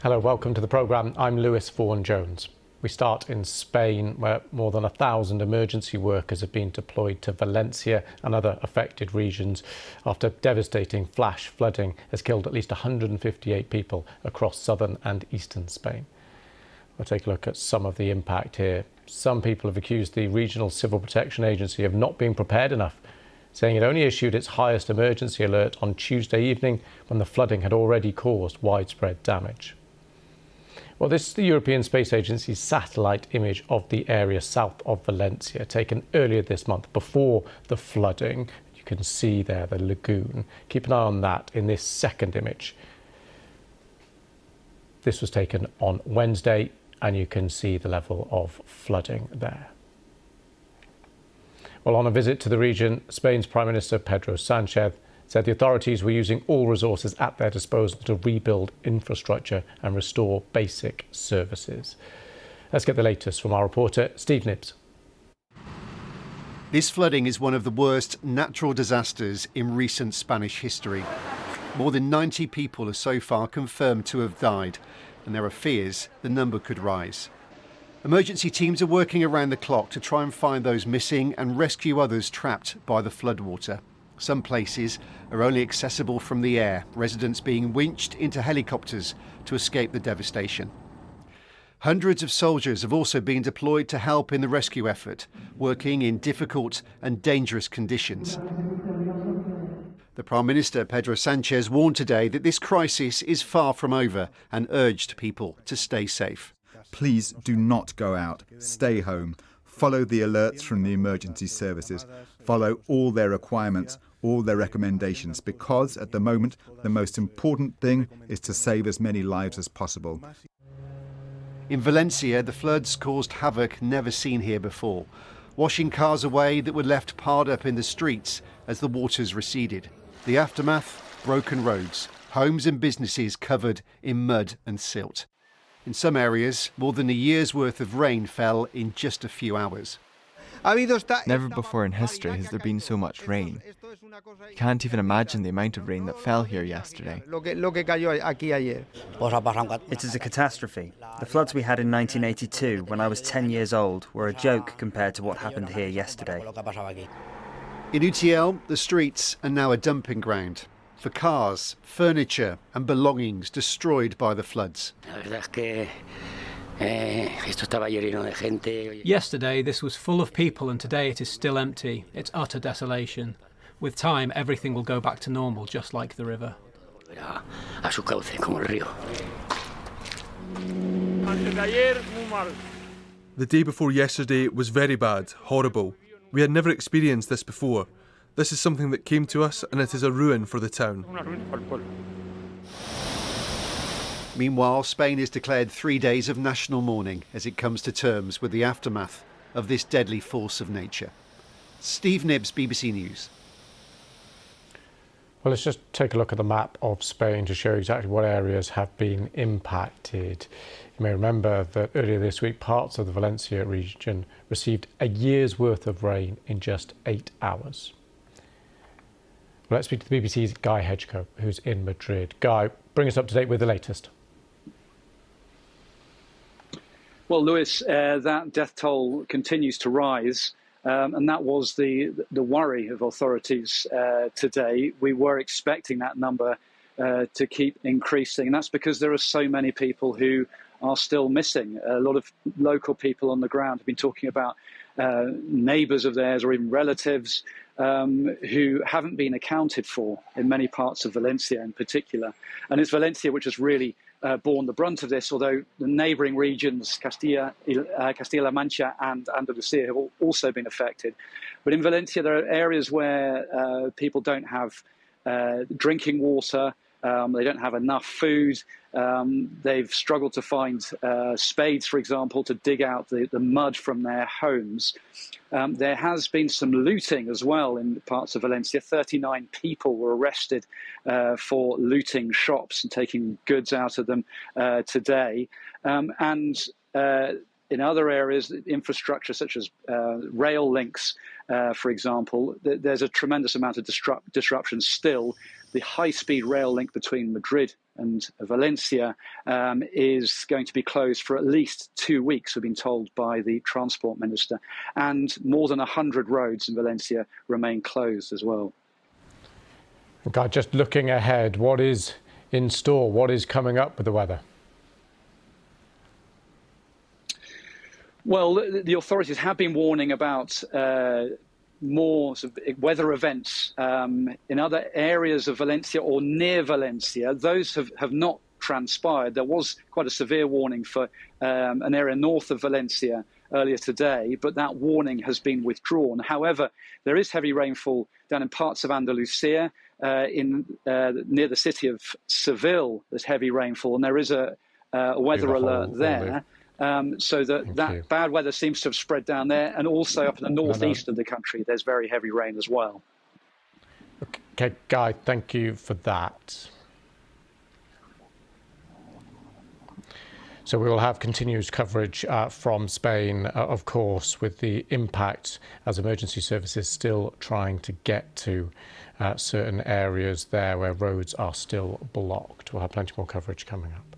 Hello, welcome to the programme. I'm Lewis Vaughan-Jones. We start in Spain, where more than 1,000 emergency workers have been deployed to Valencia and other affected regions after devastating flash flooding has killed at least 158 people across southern and eastern Spain. We'll take a look at some of the impact here. Some people have accused the Regional Civil Protection Agency of not being prepared enough, saying it only issued its highest emergency alert on Tuesday evening when the flooding had already caused widespread damage. Well, this is the European Space Agency's satellite image of the area south of Valencia, taken earlier this month before the flooding. You can see there the lagoon. Keep an eye on that in this second image. This was taken on Wednesday, and you can see the level of flooding there. Well, on a visit to the region, Spain's Prime Minister Pedro Sánchez said the authorities were using all resources at their disposal to rebuild infrastructure and restore basic services. Let's get the latest from our reporter, Steve Nibbs. This flooding is one of the worst natural disasters in recent Spanish history. More than 90 people are so far confirmed to have died, and there are fears the number could rise. Emergency teams are working around the clock to try and find those missing and rescue others trapped by the floodwater. Some places are only accessible from the air, residents being winched into helicopters to escape the devastation. Hundreds of soldiers have also been deployed to help in the rescue effort, working in difficult and dangerous conditions. The Prime Minister, Pedro Sánchez, warned today that this crisis is far from over and urged people to stay safe. Please do not go out. Stay home. Follow the alerts from the emergency services. Follow all their requirements, all their recommendations, because at the moment, the most important thing is to save as many lives as possible. In Valencia, the floods caused havoc never seen here before, washing cars away that were left piled up in the streets as the waters receded. The aftermath, broken roads, homes and businesses covered in mud and silt. In some areas, more than a year's worth of rain fell in just a few hours. Never before in history has there been so much rain. You can't even imagine the amount of rain that fell here yesterday. It is a catastrophe. The floods we had in 1982, when I was 10 years old, were a joke compared to what happened here yesterday. In Utiel, the streets are now a dumping ground for cars, furniture and belongings destroyed by the floods. Yesterday this was full of people and today it is still empty. It's utter desolation. With time everything will go back to normal, just like the river. The day before yesterday was very bad, horrible. We had never experienced this before. This is something that came to us and it is a ruin for the town. Meanwhile, Spain has declared 3 days of national mourning as it comes to terms with the aftermath of this deadly force of nature. Steve Nibbs, BBC News. Well, let's just take a look at the map of Spain to show exactly what areas have been impacted. You may remember that earlier this week, parts of the Valencia region received a year's worth of rain in just 8 hours. Well, let's speak to the BBC's Guy Hedgecoe, who's in Madrid. Guy, bring us up to date with the latest. Well, Lewis, that death toll continues to rise, and that was the worry of authorities today. We were expecting that number to keep increasing, and that's because there are so many people who are still missing. A lot of local people on the ground have been talking about neighbours of theirs or even relatives who haven't been accounted for in many parts of Valencia in particular. And it's Valencia which has really borne the brunt of this, although the neighbouring regions, Castilla-La Mancha and Andalusia, have also been affected. But in Valencia, there are areas where people don't have drinking water, they don't have enough food, they've struggled to find spades, for example, to dig out the mud from their homes. There has been some looting as well in parts of Valencia. 39 people were arrested for looting shops and taking goods out of them today. And in other areas, infrastructure such as rail links, for example, there's a tremendous amount of disruption still. The high-speed rail link between Madrid and Valencia is going to be closed for at least 2 weeks, we've been told by the Transport Minister. And more than 100 roads in Valencia remain closed as well. Okay, just looking ahead, what is in store? What is coming up with the weather? Well, the authorities have been warning about more sort of weather events in other areas of Valencia or near Valencia. Those have not transpired. There was quite a severe warning for an area north of Valencia earlier today, but that warning has been withdrawn. However, there is heavy rainfall down in parts of Andalusia, near the city of Seville. There's heavy rainfall, and there is a weather alert there. So that bad weather seems to have spread down there, and also up in the northeast of the country, there's very heavy rain as well. Okay, Guy, thank you for that. So we will have continuous coverage from Spain, of course, with the impact as emergency services still trying to get to certain areas there where roads are still blocked. We'll have plenty more coverage coming up.